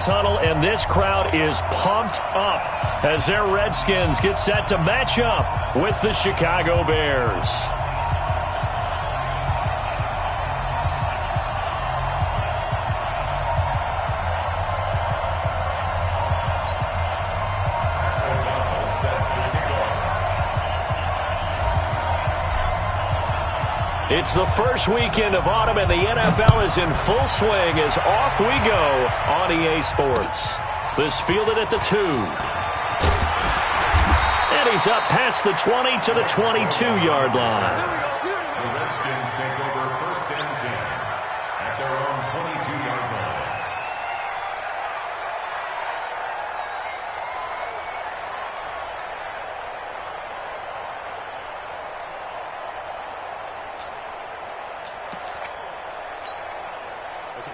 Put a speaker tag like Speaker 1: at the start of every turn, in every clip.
Speaker 1: Tunnel, and this crowd is pumped up as their Redskins get set to match up with the Chicago Bears. It's the first weekend of autumn, and the NFL is in full swing as off we go on EA Sports. This fielded at the 2. And he's up past the 20 to the 22-yard line.
Speaker 2: The Redskins take over 1st and 10 at their own 22-yard line.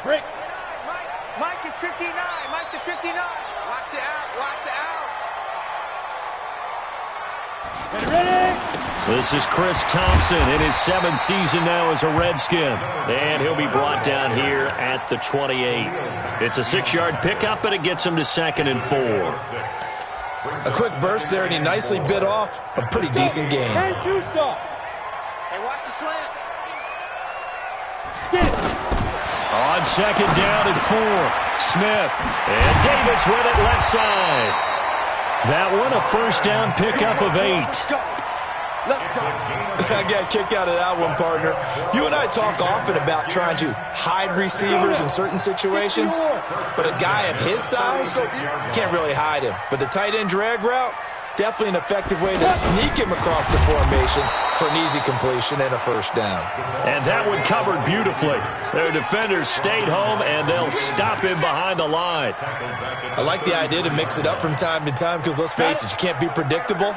Speaker 3: Break. Mike is 59. Mike to 59. Watch the out. Watch the out. Ready?
Speaker 1: This is Chris Thompson in his 7th season now as a Redskin. And he'll be brought down here at the 28. It's a 6-yard pickup, and it gets him to 2nd and 4.
Speaker 4: A quick burst there, and he nicely bit off a pretty decent gain.
Speaker 3: Hey, watch the slant. Get it.
Speaker 1: On 2nd down and 4, Smith. And Davis with it left side. That one a 1st down pickup of 8.
Speaker 4: I got a kick out of that one, partner. You and I talk often about trying to hide receivers in certain situations, but a guy of his size can't really hide him. But the tight end drag route, definitely an effective way to sneak him across the formation for an easy completion and a 1st down.
Speaker 1: And that one covered beautifully. Their defenders stayed home, and they'll stop him behind the line.
Speaker 4: I like the idea to mix it up from time to time because, let's face it, you can't be predictable.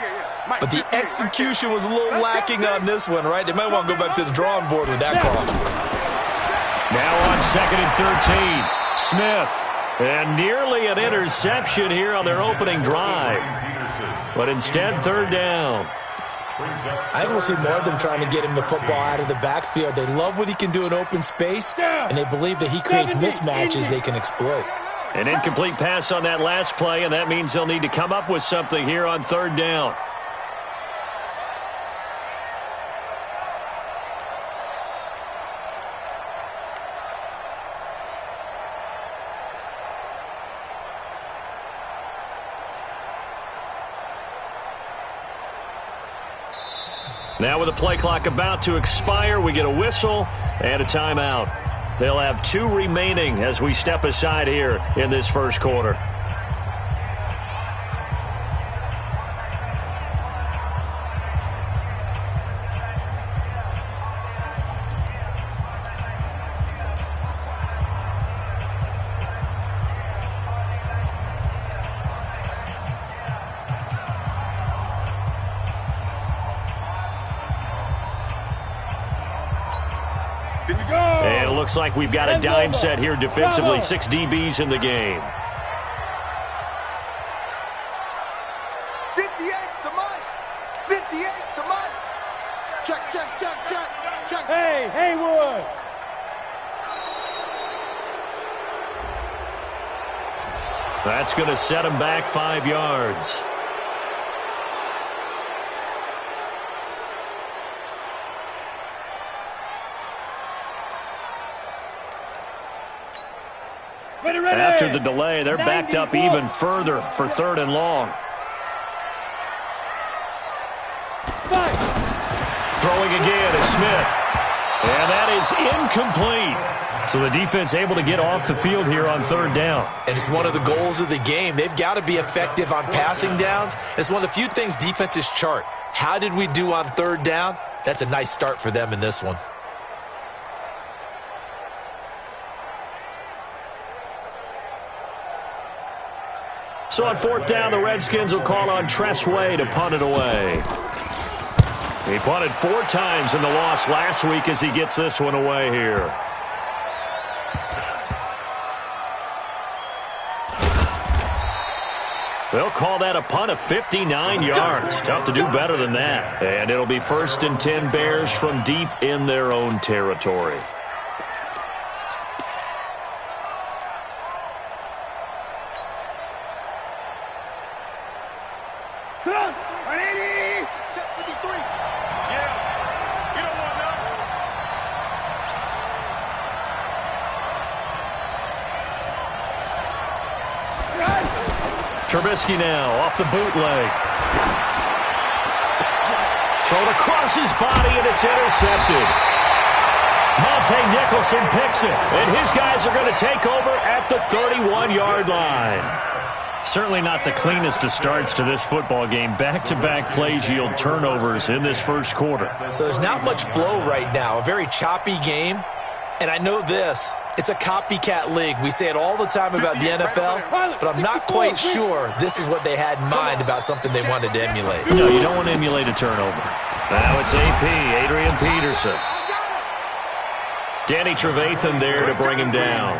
Speaker 4: But the execution was a little lacking on this one, right? They might want to go back to the drawing board with that call.
Speaker 1: Now on 2nd and 13, Smith. And nearly an interception here on their opening drive. But instead, 3rd down.
Speaker 4: I think we'll see more of them trying to get him the football out of the backfield. They love what he can do in open space, and they believe that he creates mismatches they can exploit.
Speaker 1: An incomplete pass on that last play, and that means they'll need to come up with something here on 3rd down. Now with the play clock about to expire, we get a whistle and a timeout. They'll have 2 remaining as we step aside here in this 1st quarter. And it looks like we've got a dime set here defensively. 6 DBs in the game.
Speaker 3: 58's the money. 58's the money. Check, check, check, check, check. Hey, Haywood.
Speaker 1: That's going to set him back 5 yards. After the delay, they're backed up even further for 3rd and long. Throwing again is Smith. And that is incomplete. So the defense able to get off the field here on 3rd down.
Speaker 4: And it's one of the goals of the game. They've got to be effective on passing downs. It's one of the few things defenses chart. How did we do on 3rd down? That's a nice start for them in this one.
Speaker 1: So on 4th down, the Redskins will call on Tress Way to punt it away. He punted 4 times in the loss last week as he gets this one away here. They'll call that a punt of 59 yards. Tough to do better than that. And it'll be 1st and 10 Bears from deep in their own territory.
Speaker 3: Set 53. Yeah. You don't want that.
Speaker 1: Trubisky now off the bootleg. Thrown across his body, and it's intercepted. Monte Nicholson picks it, and his guys are going to take over at the 31-yard line. Certainly not the cleanest of starts to this football game. Back-to-back plays yield turnovers in this first quarter.
Speaker 4: So there's not much flow right now. A very choppy game. And I know this. It's a copycat league. We say it all the time about the NFL, but I'm not quite sure this is what they had in mind about something they wanted to emulate.
Speaker 1: No, you don't want to emulate a turnover. Now it's AP, Adrian Peterson. Danny Trevathan there to bring him down.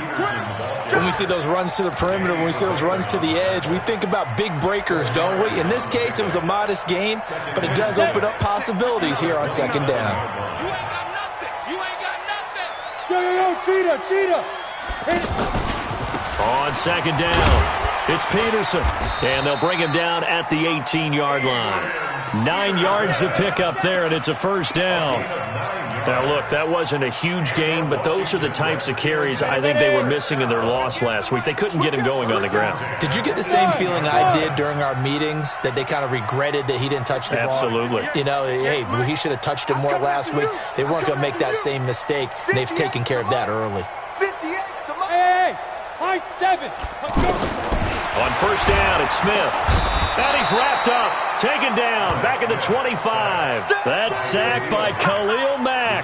Speaker 4: When we see those runs to the perimeter, when we see those runs to the edge, we think about big breakers, don't we? In this case, it was a modest gain, but it does open up possibilities here on second down.
Speaker 3: Yo, cheetah.
Speaker 1: On second down, it's Peterson, and they'll bring him down at the 18-yard line. 9 yards to pick up there, and it's a first down. Now, look, that wasn't a huge gain, but those are the types of carries I think they were missing in their loss last week. They couldn't get him going on the ground.
Speaker 4: Did you get the same feeling I did during our meetings, that they kind of regretted that he didn't touch the ball?
Speaker 1: Absolutely.
Speaker 4: You know, hey, he should have touched it more last week. They weren't going to make that same mistake, and they've taken care of that early.
Speaker 3: 58. Hey, high 7.
Speaker 1: On first down, it's Smith. And he's wrapped up, taken down, back at the 25. That's sacked by Khalil Mack.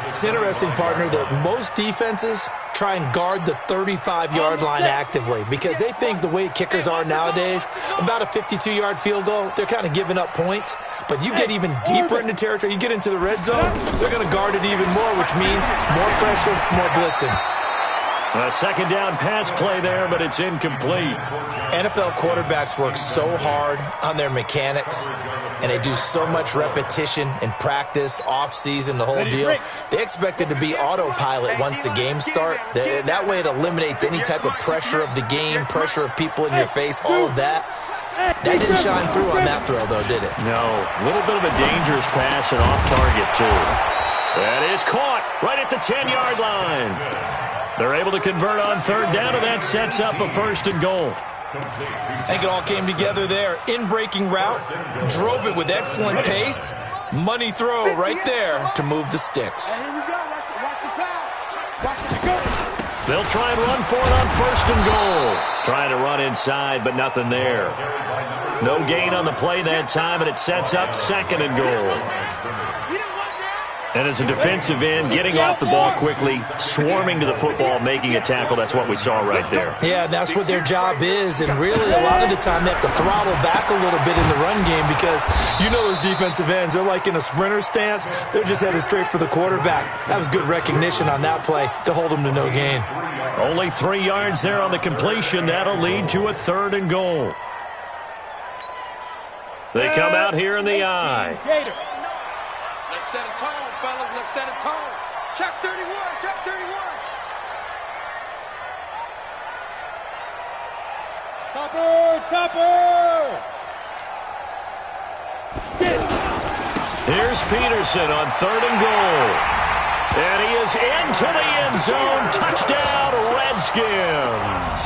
Speaker 4: It's interesting, partner, that most defenses try and guard the 35-yard line actively because they think the way kickers are nowadays, about a 52-yard field goal, they're kind of giving up points. But you get even deeper into territory, you get into the red zone, they're going to guard it even more, which means more pressure, more blitzing.
Speaker 1: A second down pass play there, but it's incomplete.
Speaker 4: NFL quarterbacks work so hard on their mechanics, and they do so much repetition and practice, off-season, the whole deal. They expect it to be autopilot once the games start. That way it eliminates any type of pressure of the game, pressure of people in your face, all of that. That didn't shine through on that throw, though, did it?
Speaker 1: No. A little bit of a dangerous pass and off target, too. That is caught right at the 10-yard line. They're able to convert on third down, and that sets up a first and goal.
Speaker 4: I think it all came together there. In-breaking route, drove it with excellent pace. Money throw right there to move the sticks.
Speaker 3: Here we go. Watch the pass. Watch it go.
Speaker 1: They'll try and run for it on first and goal. Trying to run inside, but nothing there. No gain on the play that time, and it sets up second and goal. And as a defensive end, getting off the ball quickly, swarming to the football, making a tackle, that's what we saw right there.
Speaker 4: Yeah, that's what their job is, and really a lot of the time they have to throttle back a little bit in the run game because you know those defensive ends, they're like in a sprinter stance. They're just headed straight for the quarterback. That was good recognition on that play to hold them to no gain.
Speaker 1: Only 3 yards there on the completion. That'll lead to a third and goal. They come out here in the eye.
Speaker 3: Let's set a tone, fellas. Let's set a tone. Check 31. Check 31. Topper.
Speaker 1: Here's Peterson on third and goal. And he is into the end zone. Touchdown, Redskins.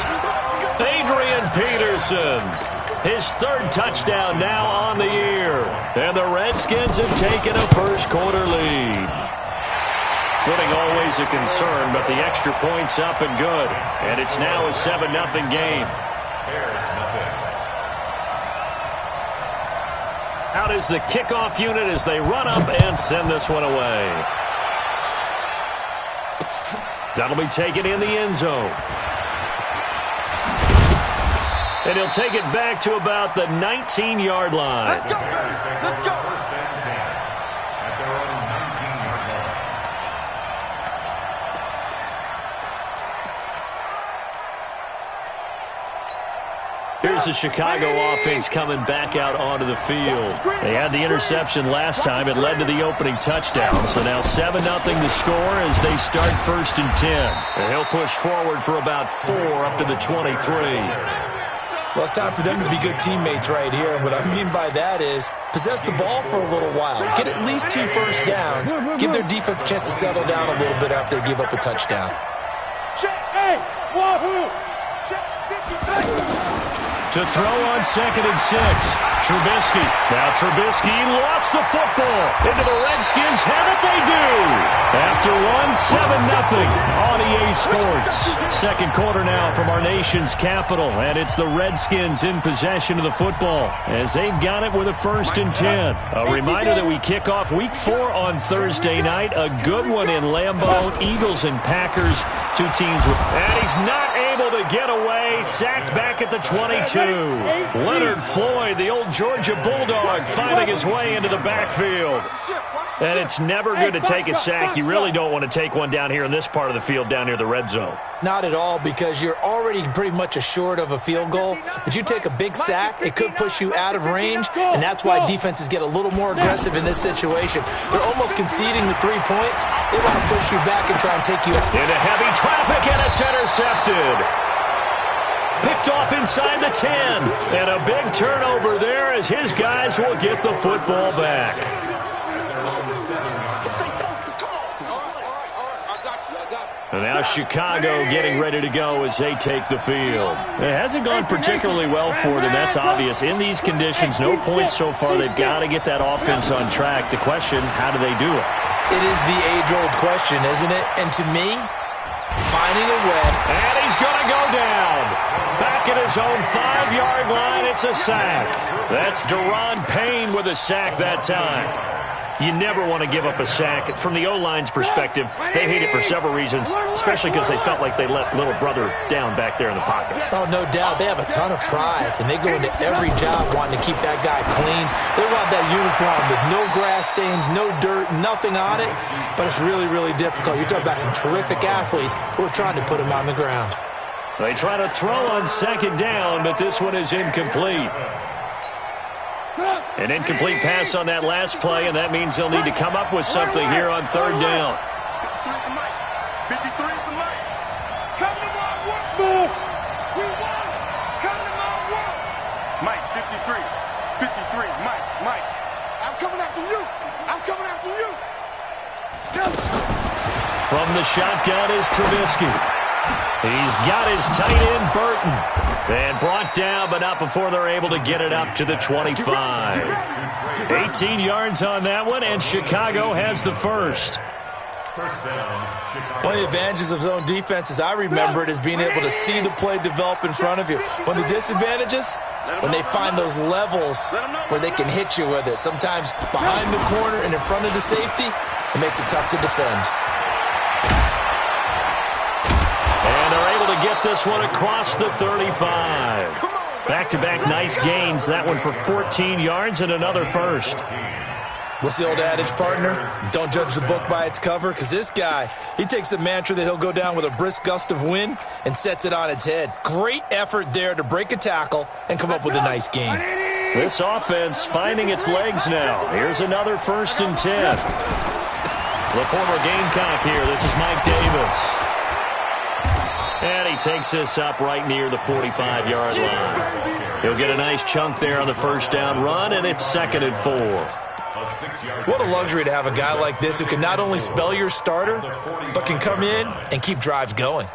Speaker 1: Adrian Peterson. His third touchdown now on the year. And the Redskins have taken a first quarter lead. Footing always a concern, but the extra point's up and good. And it's now a 7-0 game. Out is the kickoff unit as they run up and send this one away. That'll be taken in the end zone. And he'll take it back to about the 19-yard line.
Speaker 3: Let's go. Let's go.
Speaker 2: First and 10 at their own 19-yard line.
Speaker 1: Here's the Chicago offense coming back out onto the field. They had the interception last time. It led to the opening touchdown. So now 7-0 the score as they start first and 10. And he'll push forward for about 4 up to the 23.
Speaker 4: Well, it's time for them to be good teammates right here. And what I mean by that is possess the ball for a little while. Get at least 2 first downs. Give their defense a chance to settle down a little bit after they give up a touchdown.
Speaker 3: Check, hey, wahoo! Check, 50.
Speaker 1: To throw on 2nd and 6. Trubisky. Now Trubisky lost the football. Into the Redskins. Have it they do. After one, 7-0 on EA Sports. Second quarter now from our nation's capital. And it's the Redskins in possession of the football as they've got it with a 1st and 10. A reminder that we kick off Week 4 on Thursday night. A good one in Lambeau. Eagles and Packers. 2 teams. And he's not able to get away. Sacked back at the 22. Leonard Floyd, the old Georgia Bulldog, finding his way into the backfield. And it's never good to take a sack. You really don't want to take one down here in this part of the field down near the red zone.
Speaker 4: Not at all, because you're already pretty much assured of a field goal. But you take a big sack, it could push you out of range, and that's why defenses get a little more aggressive in this situation. They're almost conceding the 3 points. They want to push you back and try and take you
Speaker 1: into heavy traffic, and it's intercepted. Picked off inside the 10. And a big turnover there as his guys will get the football back. And now Chicago getting ready to go as they take the field. It hasn't gone particularly well for them. That's obvious. In these conditions, no points so far. They've got to get that offense on track. The question, how do they do it?
Speaker 4: It is the age-old question, isn't it? And to me, finding a way.
Speaker 1: And he's going to go down. Back at his own 5-yard line, it's a sack. That's Deron Payne with a sack that time. You never want to give up a sack. From the O-line's perspective, they hate it for several reasons, especially because they felt like they let little brother down back there in the pocket.
Speaker 4: Oh, no doubt. They have a ton of pride, and they go into every job wanting to keep that guy clean. They want that uniform with no grass stains, no dirt, nothing on it, but it's really, really difficult. You're talking about some terrific athletes who are trying to put him on the ground.
Speaker 1: They try to throw on 2nd down, but this one is incomplete. An incomplete pass on that last play, and that means they'll need to come up with something here on 3rd down.
Speaker 3: 53 is the mic. Come to my work, move. We won. Come to my work. Mike, 53. 53, Mike. I'm coming after you. I'm coming after you.
Speaker 1: From the shotgun is Trubisky. He's got his tight end, Burton. And brought down, but not before they're able to get it up to the 25. 18 yards on that one, and Chicago has the first.
Speaker 4: One of the advantages of zone defense, as I remember it, is being able to see the play develop in front of you. One of the disadvantages, when they find those levels where they can hit you with it. Sometimes behind the corner and in front of the safety, it makes it tough to defend.
Speaker 1: And they're able to get this one across the 35. Back-to-back nice gains. That one for 14 yards and another first.
Speaker 4: What's the old adage, partner? Don't judge the book by its cover, because this guy, he takes the mantra that he'll go down with a brisk gust of wind and sets it on its head. Great effort there to break a tackle and come up with a nice gain.
Speaker 1: This offense finding its legs now. Here's another 1st and 10. The former Gamecock here. This is Mike Davis. And he takes this up right near the 45-yard line. He'll get a nice chunk there on the 1st down run, and it's 2nd and 4.
Speaker 4: What a luxury to have a guy like this who can not only spell your starter, but can come in and keep drives going.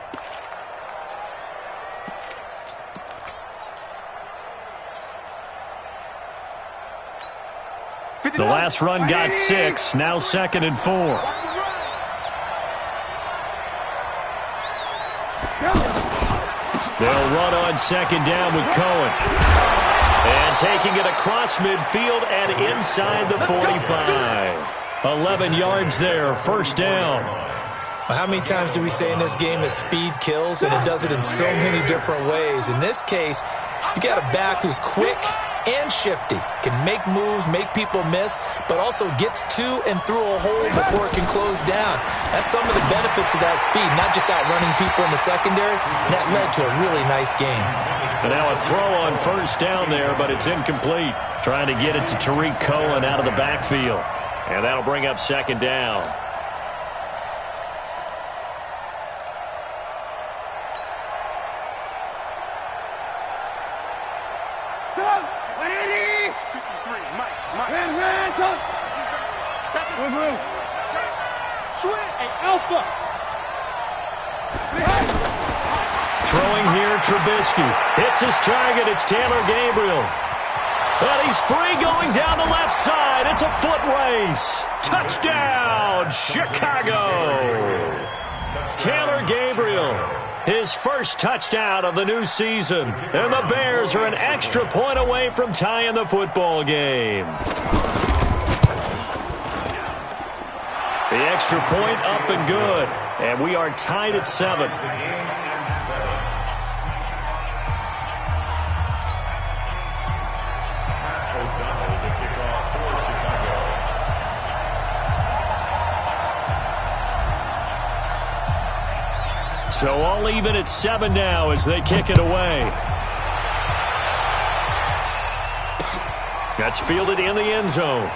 Speaker 1: The last run got 6, now 2nd and 4. They'll run on 2nd down with Cohen. And taking it across midfield and inside the 45. 11 yards there, 1st down.
Speaker 4: Well, how many times do we say in this game that speed kills, and it does it in so many different ways? In this case, you got a back who's quick and shifty, can make moves, make people miss, but also gets to and through a hole before it can close down. That's some of the benefits of that speed, not just outrunning people in the secondary. And that led to a really nice game.
Speaker 1: And now a throw on 1st down there, but it's incomplete. Trying to get it to Tariq Cohen out of the backfield. And that'll bring up 2nd down. Throwing here, Trubisky. Hits his target. It's Taylor Gabriel. And he's free going down the left side. It's a foot race. Touchdown, Chicago. Taylor Gabriel, his first touchdown of the new season. And the Bears are an extra point away from tying the football game. The extra point up and good. And we are tied at 7. So all even at 7 now as they kick it away. That's fielded in the end zone.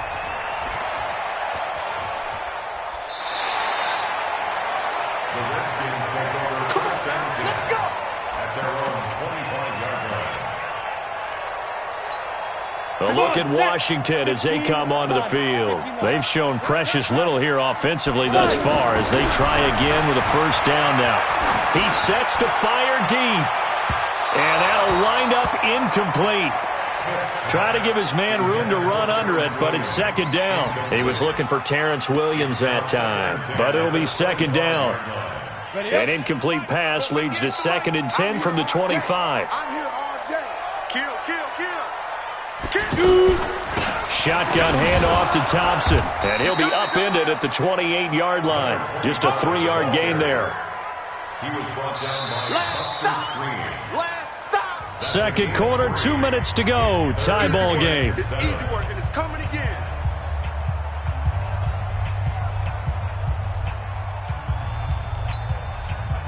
Speaker 1: A look at Washington as they come onto the field. They've shown precious little here offensively thus far as they try again with a first down now. He sets to fire deep. And that'll wind up incomplete. Try to give his man room to run under it, but it's second down. He was looking for Terrence Williams that time, but it'll be second down. An incomplete pass leads to 2nd and 10 from the 25. Shotgun handoff to Thompson, and he'll be upended at the 28-yard line. Just a 3-yard gain there.
Speaker 2: He was brought down by Buster Screen.
Speaker 1: Second quarter, 2 minutes to go. Tie ball game.
Speaker 3: It's easy work, and it's coming again.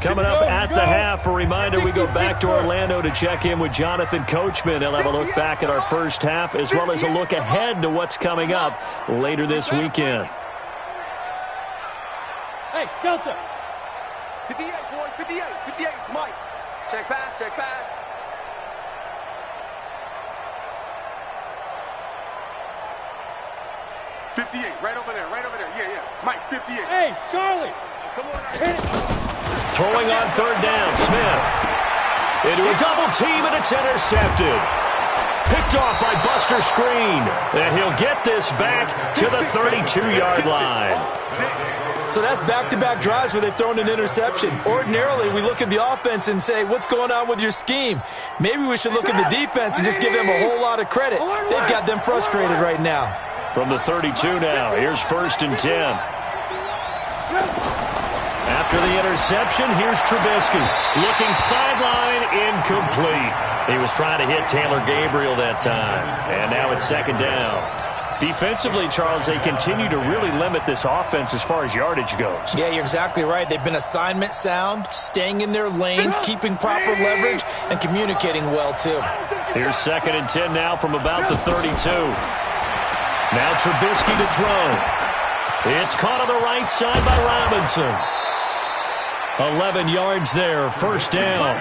Speaker 1: Coming up at the half, a reminder, we go back to Orlando to check in with Jonathan Coachman. He'll have a look back at our first half as well as a look ahead to what's coming up later this weekend.
Speaker 5: Hey, Delta.
Speaker 3: 58, boys, 58. 58, it's Mike. Check pass, check pass. Right over there, right over there. Yeah, yeah. Mike, 58.
Speaker 5: Hey, Charlie.
Speaker 3: Come on, hit it.
Speaker 1: Throwing on third down, Smith. Into a double team, and it's intercepted. Picked off by Buster Screen. And he'll get this back to the 32-yard line.
Speaker 4: So that's back-to-back drives where they've thrown an interception. Ordinarily, we look at the offense and say, what's going on with your scheme? Maybe we should look at the defense and just give them a whole lot of credit. They've got them frustrated right now.
Speaker 1: From the 32 now, here's 1st and 10. After the interception, here's Trubisky. Looking sideline, incomplete. He was trying to hit Taylor Gabriel that time. And now it's 2nd down. Defensively, Charles, they continue to really limit this offense as far as yardage goes.
Speaker 4: Yeah, you're exactly right. They've been assignment sound, staying in their lanes, keeping proper leverage, and communicating well, too.
Speaker 1: Here's 2nd and 10 now from about the 32. Now Trubisky to throw. It's caught on the right side by Robinson. 11 yards there, 1st down.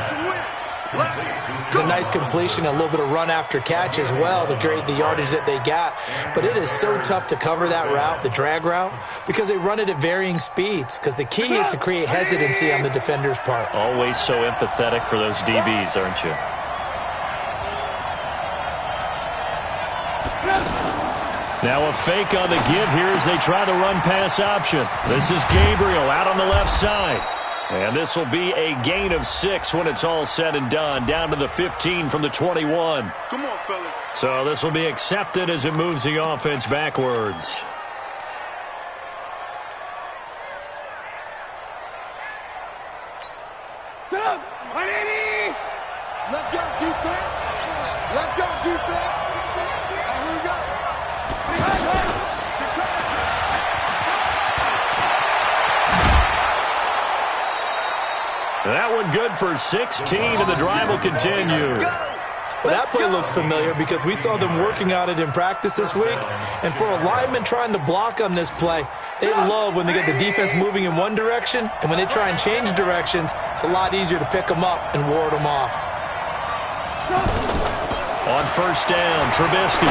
Speaker 4: It's a nice completion, a little bit of run after catch as well to create the yardage that they got. But it is so tough to cover that route, the drag route, because they run it at varying speeds. Because the key is to create hesitancy on the defender's part.
Speaker 1: Always so empathetic for those DBs, aren't you? Now a fake on the give here as they try the run-pass option. This is Gabriel out on the left side. And this will be a gain of 6 when it's all said and done. Down to the 15 from the 21.
Speaker 3: Come on, fellas.
Speaker 1: So this will be accepted as it moves the offense backwards.
Speaker 3: Let's go, defense. Let's go, defense. Here we go.
Speaker 1: That one good for 16, and the drive will continue.
Speaker 4: Well, that play looks familiar because we saw them working on it in practice this week. And for a lineman trying to block on this play, they love when they get the defense moving in one direction. And when they try and change directions, it's a lot easier to pick them up and ward them off.
Speaker 1: On first down, Trubisky.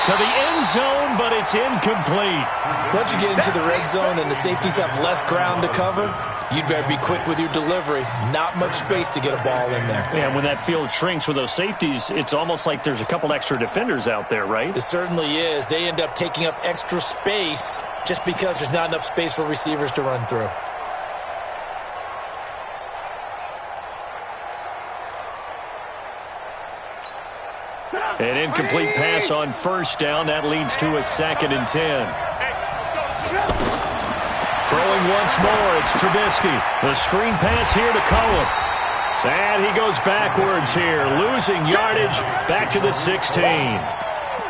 Speaker 1: To the end zone, but it's incomplete.
Speaker 4: Once you get into the red zone and the safeties have less ground to cover, you'd better be quick with your delivery. Not much space to get a ball in there.
Speaker 1: And when that field shrinks with those safeties, it's almost like there's a couple extra defenders out there, right?
Speaker 4: It certainly is. They end up taking up extra space just because there's not enough space for receivers to run through.
Speaker 1: An incomplete pass on first down. That leads to a 2nd and 10. Throwing once more, it's Trubisky. The screen pass here to Cohen. And he goes backwards here, losing yardage back to the 16.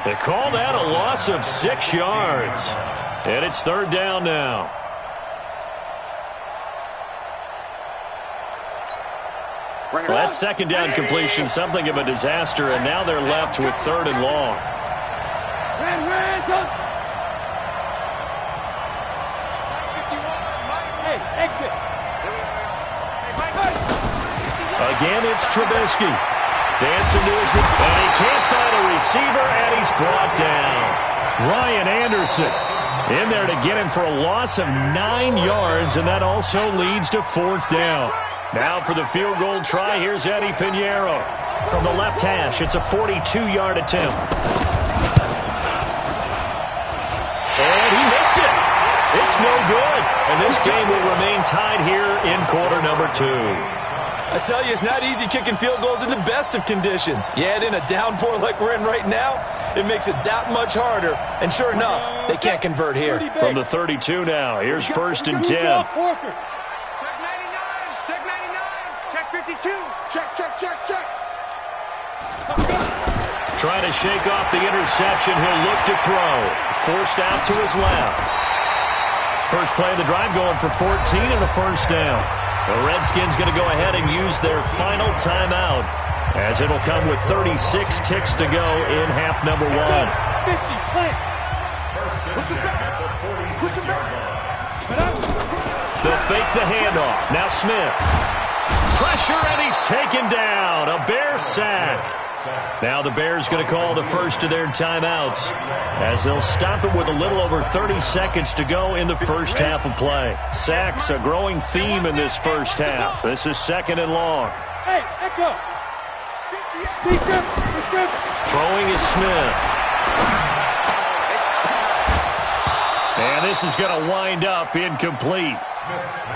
Speaker 1: They call that a loss of 6 yards. And it's 3rd down now. Well, that 2nd down completion, something of a disaster, and now they're left with 3rd and long.
Speaker 5: Hey, exit.
Speaker 1: Again, it's Trubisky. Dancing to his... And he can't find a receiver, and he's brought down. Ryan Anderson in there to get him for a loss of 9 yards, and that also leads to 4th down. Now for the field goal try, here's Eddie Pinheiro. From the left hash, it's a 42-yard attempt. And he missed it. It's no good. And this game will remain tied here in quarter number 2.
Speaker 4: I tell you, it's not easy kicking field goals in the best of conditions. You add in a downpour like we're in right now, it makes it that much harder. And sure enough, they can't convert here.
Speaker 1: From the 32 now, here's 1st and 10.
Speaker 3: Check.
Speaker 1: Trying to shake off the interception. He'll look to throw. Forced out to his left. First play of the drive going for 14 and a 1st down. The Redskins going to go ahead and use their final timeout, as it'll come with 36 ticks to go in half number 1.
Speaker 5: 50, play.
Speaker 1: They'll fake the handoff. Now Smith. Pressure, and he's taken down. A Bear sack. Now the Bears going to call the first of their timeouts, as they'll stop it with a little over 30 seconds to go in the first half of play. Sacks, a growing theme in this first half. This is 2nd and long.
Speaker 5: Hey, echo.
Speaker 1: Throwing is Smith. And this is going to wind up incomplete.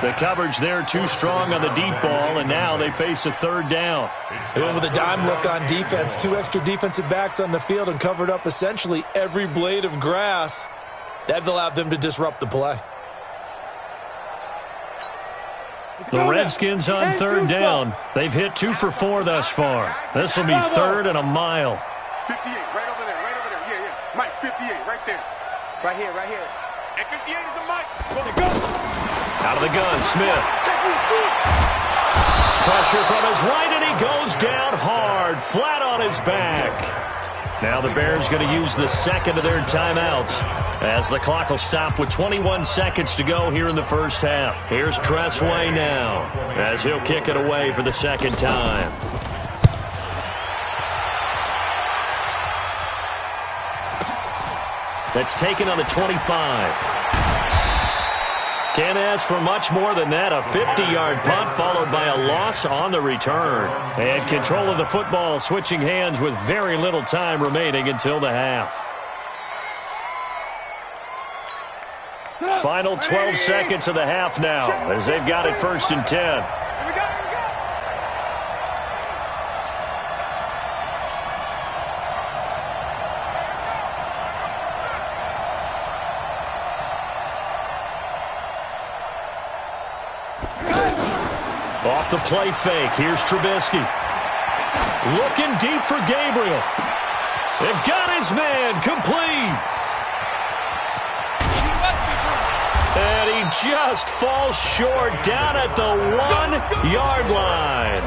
Speaker 1: The coverage there too strong on the deep ball, and now they face a 3rd down.
Speaker 4: They went with a dime look on defense. 2 extra defensive backs on the field and covered up essentially every blade of grass. That allowed them to disrupt the play.
Speaker 1: The Redskins on 3rd down. They've hit 2 for 4 thus far. This will be 3rd and a mile.
Speaker 3: 58, right over there. Yeah. Mike, 58, right there. Right here. And 58 is a Mike.
Speaker 1: Out of the gun, Smith. Pressure from his right, and he goes down hard, flat on his back. Now the Bears going to use the 2nd of their timeouts, as the clock will stop with 21 seconds to go here in the first half. Here's Tressway now, as he'll kick it away for the 2nd time. That's taken on the 25. Can't ask for much more than that. A 50-yard punt followed by a loss on the return. And control of the football switching hands with very little time remaining until the half. Final 12 seconds of the half now, as they've got it 1st and 10. Off the play fake, here's Trubisky. Looking deep for Gabriel. They've got his man complete. And he just falls short down at the 1-yard line.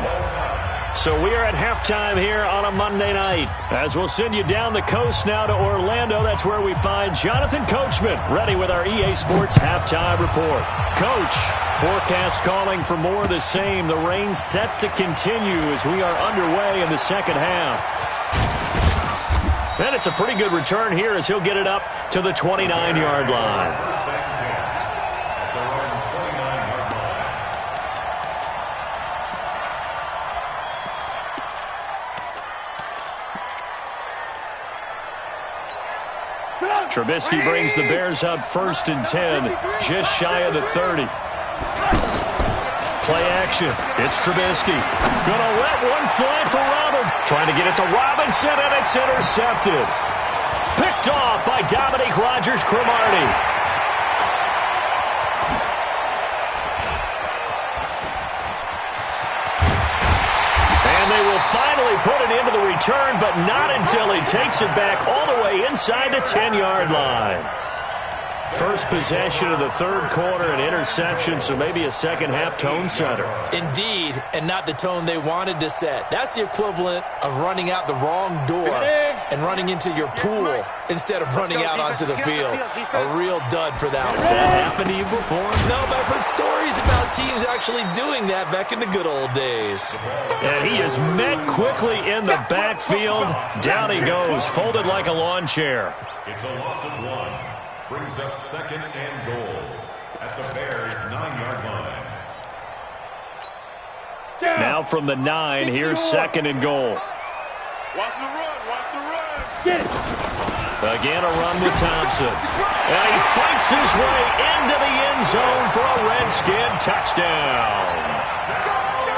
Speaker 1: So we are at halftime here on a Monday night. As we'll send you down the coast now to Orlando, that's where we find Jonathan Coachman, ready with our EA Sports halftime report. Coach, forecast calling for more of the same. The rain set to continue as we are underway in the second half. And it's a pretty good return here as he'll get it up to the 29-yard line. Trubisky brings the Bears up 1st and 10, just shy of the 30. Play action. It's Trubisky. Gonna let one fly for Roberts. Trying to get it to Robinson, and it's intercepted. Picked off by Dominique Rodgers-Cromartie. They will finally put it into the return, but not until he takes it back all the way inside the 10-yard line. First possession of the third quarter, an interception, so maybe a second-half tone setter.
Speaker 4: Indeed, and not the tone they wanted to set. That's the equivalent of running out the wrong door and running into your pool instead of running out onto the field. A real dud for that one.
Speaker 1: Has that happened to you before?
Speaker 4: No, but I've heard stories about teams actually doing that back in the good old days.
Speaker 1: And he is met quickly in the backfield. Down he goes, folded like a lawn chair.
Speaker 2: It's a loss of 1. Brings up 2nd and goal at the Bears' 9-yard line.
Speaker 1: Now from the 9, here's 2nd and goal.
Speaker 3: Watch the run, watch the run.
Speaker 5: Get it.
Speaker 1: Again, a run with Thompson. And he fights his way into the end zone for a Redskin touchdown.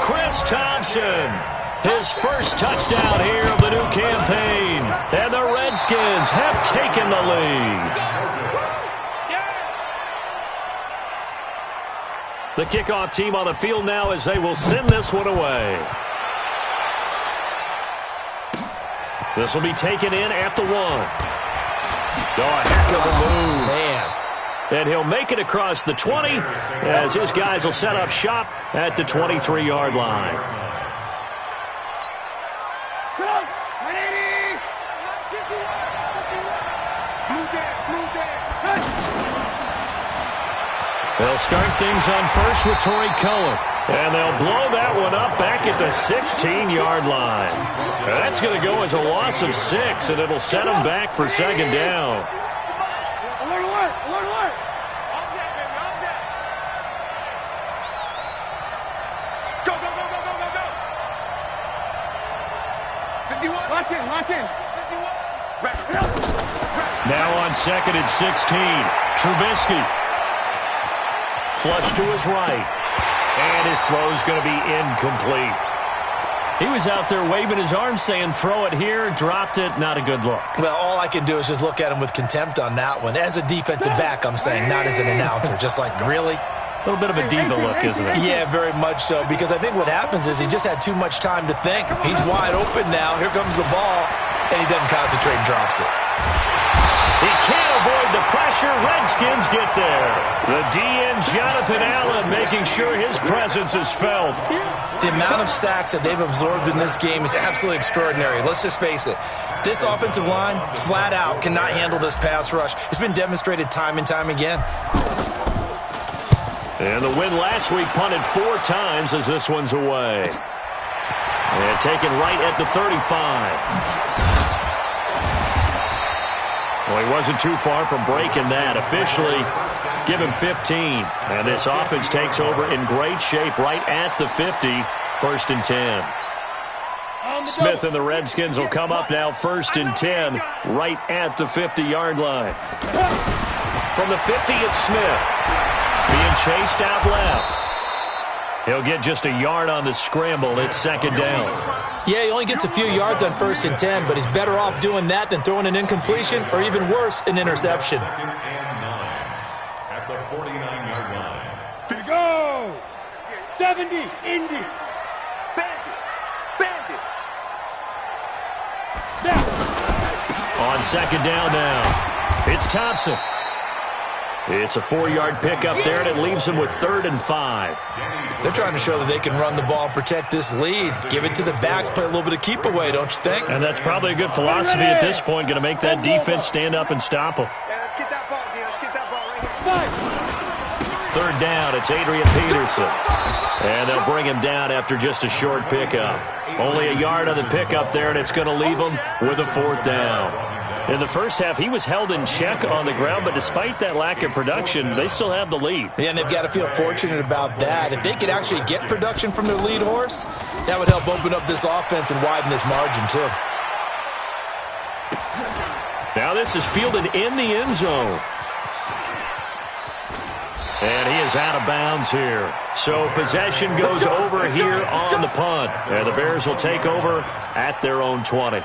Speaker 1: Chris Thompson, his first touchdown here of the new campaign. And the Redskins have taken the lead. The kickoff team on the field now as they will send this one away. This will be taken in at the 1. Oh, a heck of a move.
Speaker 4: Man.
Speaker 1: And he'll make it across the 20 as his guys will set up shop at the 23-yard line. They'll start things on first with Torrey Cullen. And they'll blow that one up back at the 16-yard line. That's going to go as a loss of 6, and it'll set them back for 2nd down.
Speaker 5: Alert, alert, alert, alert.
Speaker 3: Go, go, go, go, go, go, go. 51.
Speaker 5: Lock in, lock in.
Speaker 3: 51.
Speaker 1: Now on 2nd and 16, Trubisky. Flush to his right. And his throw's going to be incomplete. He was out there waving his arms saying, throw it here, dropped it, not a good look.
Speaker 4: Well, all I can do is just look at him with contempt on that one. As a defensive back, I'm saying, not as an announcer. Just like, really?
Speaker 1: A little bit of a diva look, isn't it?
Speaker 4: Yeah, very much so, because I think what happens is he just had too much time to think. He's wide open now. Here comes the ball, and he doesn't concentrate and drops it.
Speaker 1: He can't avoid the pressure. Redskins get there. The DN, Jonathan Allen, making sure his presence is felt.
Speaker 4: The amount of sacks that they've absorbed in this game is absolutely extraordinary. Let's just face it. This offensive line, flat out, cannot handle this pass rush. It's been demonstrated time and time again.
Speaker 1: And the win last week punted 4 times as this one's away. And taken right at the 35. Well, he wasn't too far from breaking that. Officially, give him 15. And this offense takes over in great shape right at the 50. 1st and 10. Smith and the Redskins will come up now 1st and 10 right at the 50-yard line. From the 50, it's Smith. Being chased out left. He'll get just a yard on the scramble. It's 2nd down.
Speaker 4: Yeah, he only gets a few yards on 1st and 10, but he's better off doing that than throwing an incompletion or even worse, an interception.
Speaker 2: 2nd and 9 at the 49-yard line.
Speaker 5: To go. 70, Indy.
Speaker 3: Bandit. Bandit.
Speaker 5: Snap.
Speaker 1: On 2nd down now, it's Thompson. It's a 4-yard pickup there, and it leaves them with 3rd and 5.
Speaker 4: They're trying to show that they can run the ball and protect this lead. Give it to the backs, play a little bit of keep away, don't you think?
Speaker 1: And that's probably a good philosophy at this point, going to make that defense stand up and stop them.
Speaker 3: Let's get that ball, dude. Let's get that ball right here.
Speaker 1: 3rd down, it's Adrian Peterson. And they'll bring him down after just a short pickup. Only a yard on the pickup there, and it's going to leave him with a 4th down. In the first half, he was held in check on the ground, but despite that lack of production, they still have the lead.
Speaker 4: Yeah, and they've got to feel fortunate about that. If they could actually get production from their lead horse, that would help open up this offense and widen this margin, too.
Speaker 1: Now this is fielded in the end zone. And he is out of bounds here. So possession goes over here on the punt. And the Bears will take over at their own 20.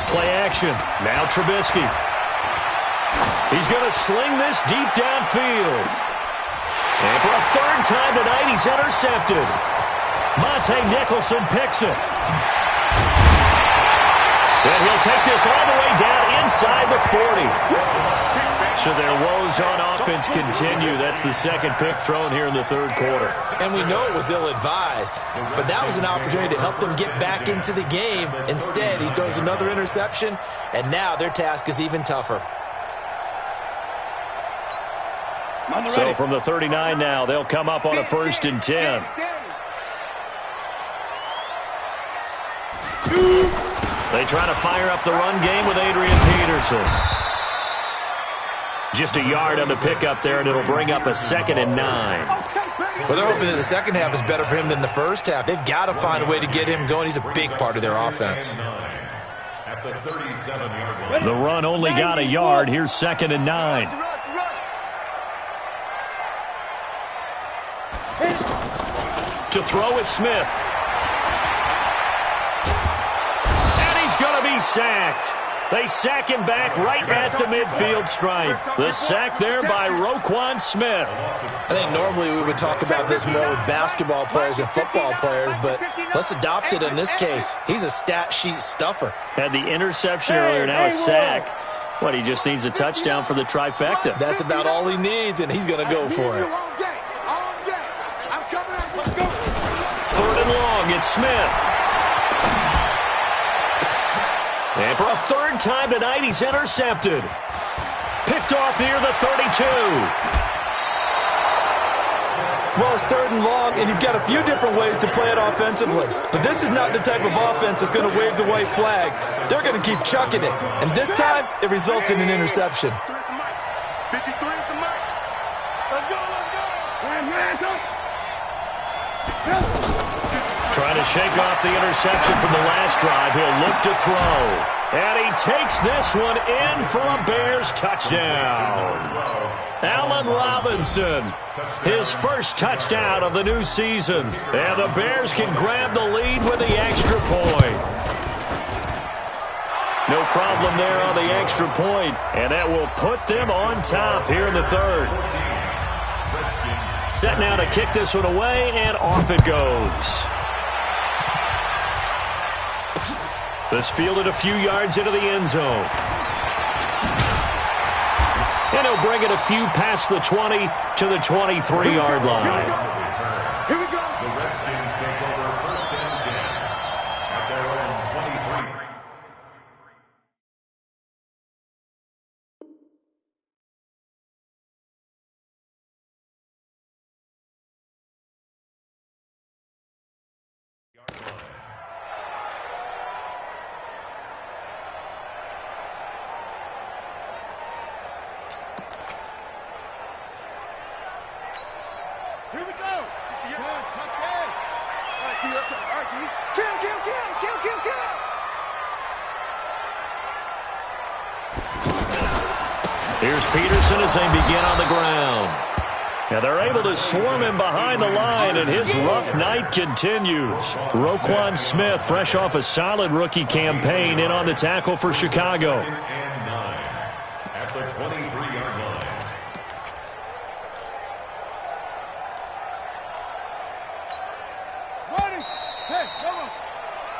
Speaker 1: Play action. Now Trubisky. He's going to sling this deep downfield. And for a 3rd time tonight, he's intercepted. Monte Nicholson picks it. And he'll take this all the way down inside the 40. So their woes on offense continue. That's the 2nd pick thrown here in the 3rd quarter.
Speaker 4: And we know it was ill-advised, but that was an opportunity to help them get back into the game. Instead, he throws another interception, and now their task is even tougher.
Speaker 1: So from the 39 now, they'll come up on a 1st and 10. They try to fire up the run game with Adrian Peterson. Just a yard on the pickup there, and it'll bring up a 2nd and 9.
Speaker 4: Well, they're hoping that the second half is better for him than the first half. They've got to find a way to get him going. He's a big part of their offense.
Speaker 1: The run only got a yard. Here's 2nd and 9. To throw is Smith. And he's going to be sacked. They sack him back right at the midfield stripe. The sack there by Roquan Smith.
Speaker 4: I think normally we would talk about this more with basketball players and football players, but let's adopt it in this case. He's a stat sheet stuffer.
Speaker 1: Had the interception earlier, now a sack. What, he just needs a touchdown for the trifecta.
Speaker 4: That's about all he needs, and he's going to go for it.
Speaker 1: 3rd and long, it's Smith. And for a 3rd time tonight, he's intercepted. Picked off near the 32.
Speaker 4: Well, it's 3rd and long, and you've got a few different ways to play it offensively. But this is not the type of offense that's going to wave the white flag. They're going to keep chucking it. And this time, it results in an interception.
Speaker 3: 53 is the mic. Let's go, let's go.
Speaker 1: Trying to shake off the interception from the last drive. He'll look to throw. And he takes this one in for a Bears touchdown. Allen Robinson, his first touchdown of the new season. And the Bears can grab the lead with the extra point. No problem there on the extra point. And that will put them on top here in the 3rd. Set now to kick this one away, and off it goes. This fielded a few yards into the end zone. And he'll bring it a few past the 20 to the 23-yard line.
Speaker 3: Here we go.
Speaker 2: The Redskins take over 1st and 10 at their own 23.
Speaker 3: Here we go. Yeah, let's go. All right, D. All right, D. Kill.
Speaker 1: Here's Peterson as they begin on the ground. Now they're able to swarm him behind the line, and his rough night continues. Roquan Smith, fresh off a solid rookie campaign, in on the tackle for Chicago.
Speaker 2: And 9 at the 23-yard line.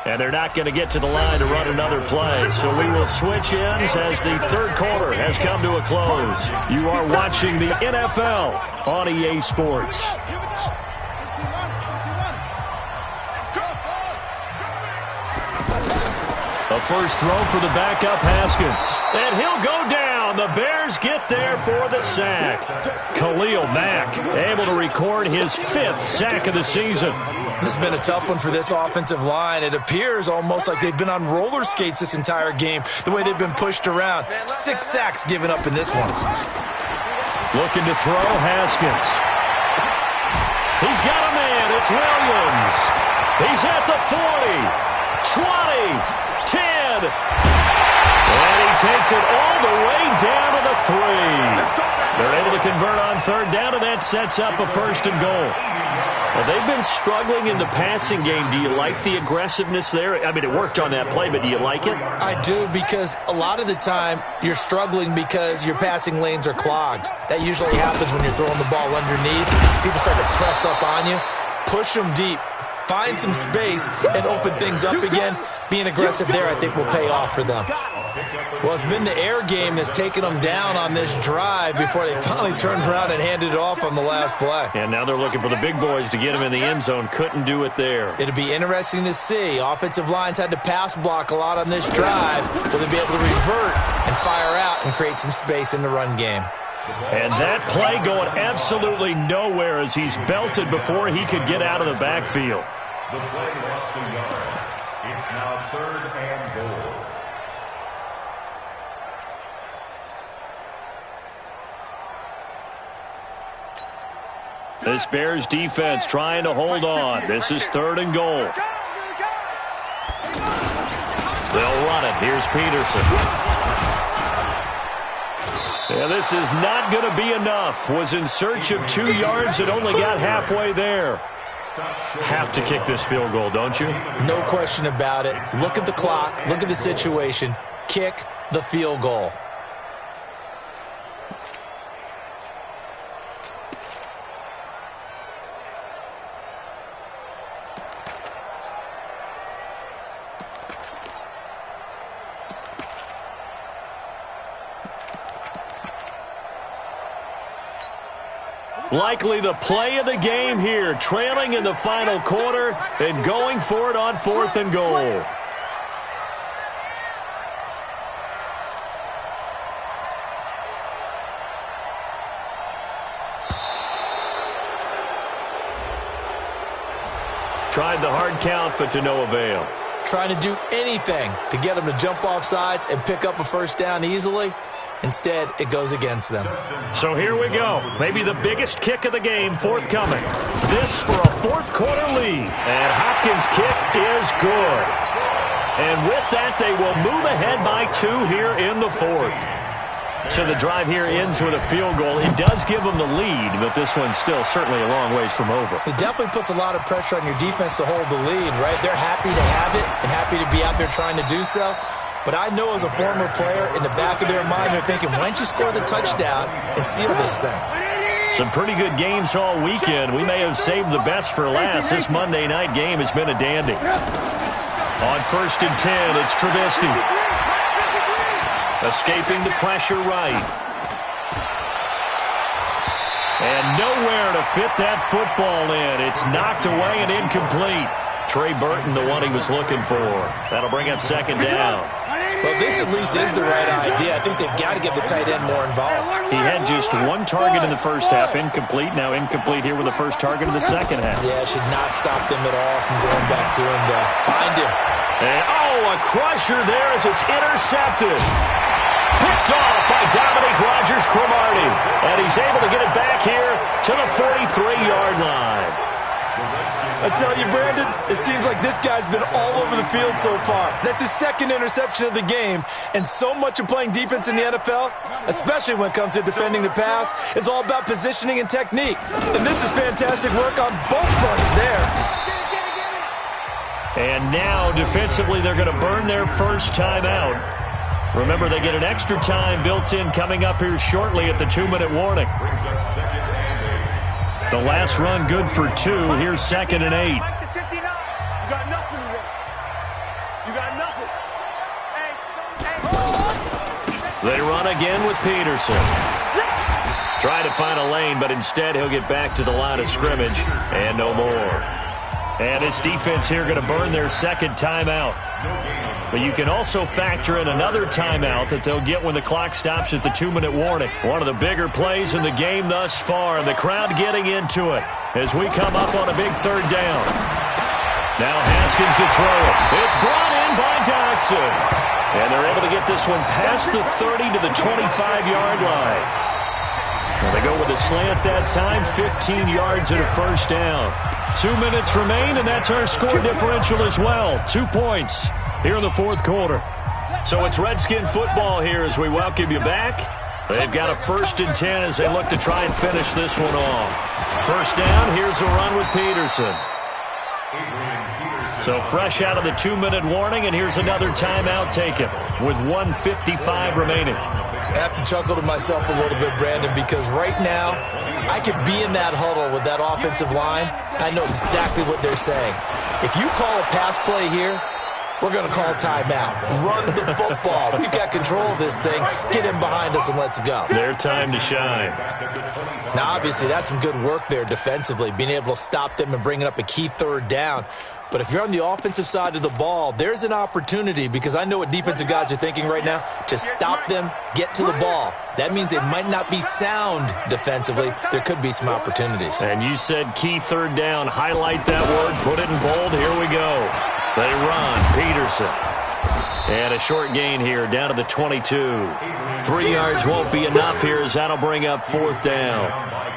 Speaker 1: And they're not going to get to the line to run another play. So we will switch ends as the third quarter has come to a close. You are watching the NFL on EA Sports. A first throw for the backup Haskins. And he'll go down. The Bears get there for the sack. Khalil Mack able to record his 5th sack of the season.
Speaker 4: This has been a tough one for this offensive line. It appears almost like they've been on roller skates this entire game, the way they've been pushed around. 6 sacks given up in this one.
Speaker 1: Looking to throw, Haskins. He's got a man. It's Williams. He's at the 40, 20, 10. And he takes it all the way down to the 3. They're able to convert on third down, and that sets up a 1st and goal. Well, they've been struggling in the passing game. Do you like the aggressiveness there? I mean, it worked on that play, but do you like it?
Speaker 4: I do, because a lot of the time you're struggling because your passing lanes are clogged. That usually happens when you're throwing the ball underneath. People start to press up on you. Push them deep. Find some space and open things up again. Being aggressive there, I think, will pay off for them. Well, it's been the air game that's taken them down on this drive before they finally turned around and handed it off on the last play.
Speaker 1: And now they're looking for the big boys to get him in the end zone. Couldn't do it there.
Speaker 4: It'll be interesting to see. Offensive lines had to pass block a lot on this drive. Will they be able to revert and fire out and create some space in the run game?
Speaker 1: And that play going absolutely nowhere as he's belted before he could get out of the backfield.
Speaker 2: The play lost a yard. It's now 3rd and goal.
Speaker 1: This Bears defense trying to hold on. This is 3rd and goal. They'll run it. Here's Peterson. Yeah, this is not going to be enough. Was in search of 2 yards and only got halfway there. Have to kick this field goal, don't you?
Speaker 4: No question about it. Look at the clock. Look at the situation. Kick the field goal.
Speaker 1: Likely the play of the game here, trailing in the final quarter and going for it on 4th and goal. Tried the hard count, but to no avail.
Speaker 4: Trying to do anything to get them to jump off sides and pick up a 1st down easily. Instead, it goes against them.
Speaker 1: So here we go. Maybe the biggest kick of the game forthcoming. This for a 4th quarter lead. And Hopkins' kick is good. And with that, they will move ahead by 2 here in the 4th. So the drive here ends with a field goal. It does give them the lead, but this one's still certainly a long ways from over.
Speaker 4: It definitely puts a lot of pressure on your defense to hold the lead, right? They're happy to have it and happy to be out there trying to do so. But I know as a former player, in the back of their mind, they're thinking, why don't you score the touchdown and seal this thing?
Speaker 1: Some pretty good games all weekend. We may have saved the best for last. This Monday night game has been a dandy. On 1st and 10, it's Trubisky. Escaping the pressure right. And nowhere to fit that football in. It's knocked away and incomplete. Trey Burton, the one he was looking for. That'll bring up 2nd down.
Speaker 4: Well, this at least is the right idea. I think they've got to get the tight end more involved.
Speaker 1: He had just 1 target in the first half, incomplete. Now incomplete here with the first target in the second half.
Speaker 4: Yeah, it should not stop them at all from going back to him to find him.
Speaker 1: And, a crusher there as it's intercepted. Picked off by Dominique Rodgers-Cromartie. And he's able to get it back here to the 43-yard line.
Speaker 4: I tell you, Brandon, it seems like this guy's been all over the field so far. That's his 2nd interception of the game. And so much of playing defense in the NFL, especially when it comes to defending the pass, is all about positioning and technique. And this is fantastic work on both fronts there.
Speaker 1: And now, defensively, they're going to burn their first timeout. Remember, they get an extra time built in coming up here shortly at the 2-minute warning. The last run good for 2. Here's 2nd and 8. They run again with Peterson. Try to find a lane, but instead he'll get back to the line of scrimmage and no more. And this defense here going to burn their second timeout. But you can also factor in another timeout that they'll get when the clock stops at the 2-minute warning. One of the bigger plays in the game thus far, and the crowd getting into it as we come up on a big third down. Now Haskins to throw it. It's brought in by Dodson. And they're able to get this one past the 30 to the 25-yard line. Well, they go with a slant that time, 15 yards and a first down. 2 minutes remain, and that's our score differential as well. 2 points here in the fourth quarter. So it's Redskin football here as we welcome you back. They've got a 1st and 10 as they look to try and finish this one off. First down, here's a run with Peterson. So fresh out of the 2-minute warning, and here's another timeout taken with 1:55 remaining.
Speaker 4: I have to chuckle to myself a little bit, Brandon, because right now I could be in that huddle with that offensive line. I know exactly what they're saying. If you call a pass play here, we're going to call timeout. Run the football. We've got control of this thing. Get in behind us and let's go.
Speaker 1: Their time to shine.
Speaker 4: Now, obviously, that's some good work there defensively, being able to stop them and bringing up a key third down. But if you're on the offensive side of the ball, there's an opportunity, because I know what defensive guys are thinking right now, to stop them, get to the ball. That means they might not be sound defensively. There could be some opportunities.
Speaker 1: And you said key third down. Highlight that word. Put it in bold. Here we go. They run. Peterson. And a short gain here down to the 22. 3 yards won't be enough here as that'll bring up 4th down.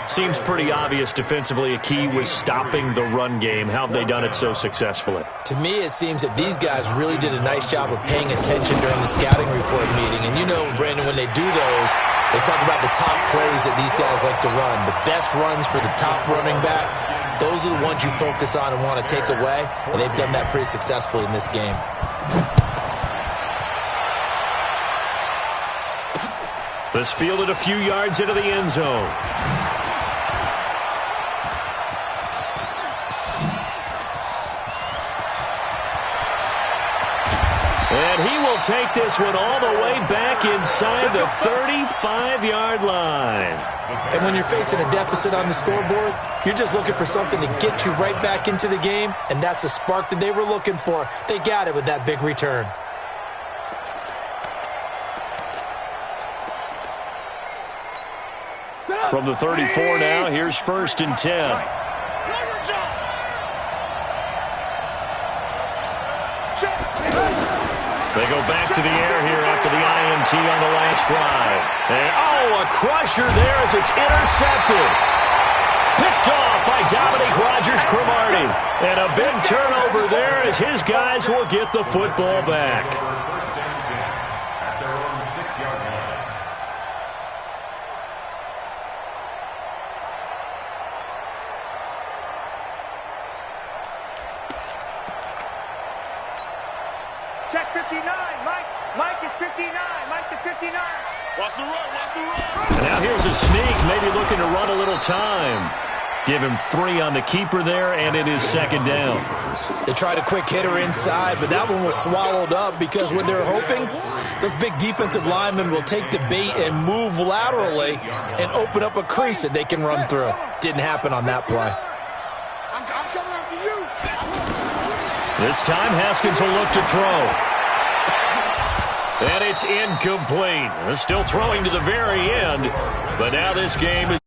Speaker 1: Seems pretty obvious defensively a key was stopping the run game. How have they done it so successfully?
Speaker 4: To me, it seems that these guys really did a nice job of paying attention during the scouting report meeting. And you know, Brandon, when they do those, they talk about the top plays that these guys like to run. The best runs for the top running back, those are the ones you focus on and want to take away. And they've done that pretty successfully in this game.
Speaker 1: This fielded a few yards into the end zone. And he will take this one all the way back inside the 35-yard line.
Speaker 4: And when you're facing a deficit on the scoreboard, you're just looking for something to get you right back into the game, and that's the spark that they were looking for. They got it with that big return.
Speaker 1: From the 34 now, here's 1st and 10. They go back to the air here after the INT on the last drive. And, a crusher there as it's intercepted. Picked off by Dominique Rodgers-Cromartie. And a big turnover there as his guys will get the football back.
Speaker 2: First and 10 at their own 6-yard line.
Speaker 5: Check 59. Mike is 59. Mike to 59.
Speaker 3: Watch the run. Watch the run.
Speaker 1: And now here's a sneak, maybe looking to run a little time. Give him 3 on the keeper there, and it is 2nd down.
Speaker 4: They tried a quick hitter inside, but that one was swallowed up because when they're hoping, those big defensive linemen will take the bait and move laterally and open up a crease that they can run through. Didn't happen on that play.
Speaker 5: I'm coming after you.
Speaker 1: This time, Haskins will look to throw. And it's incomplete. Still throwing to the very end, but now this game is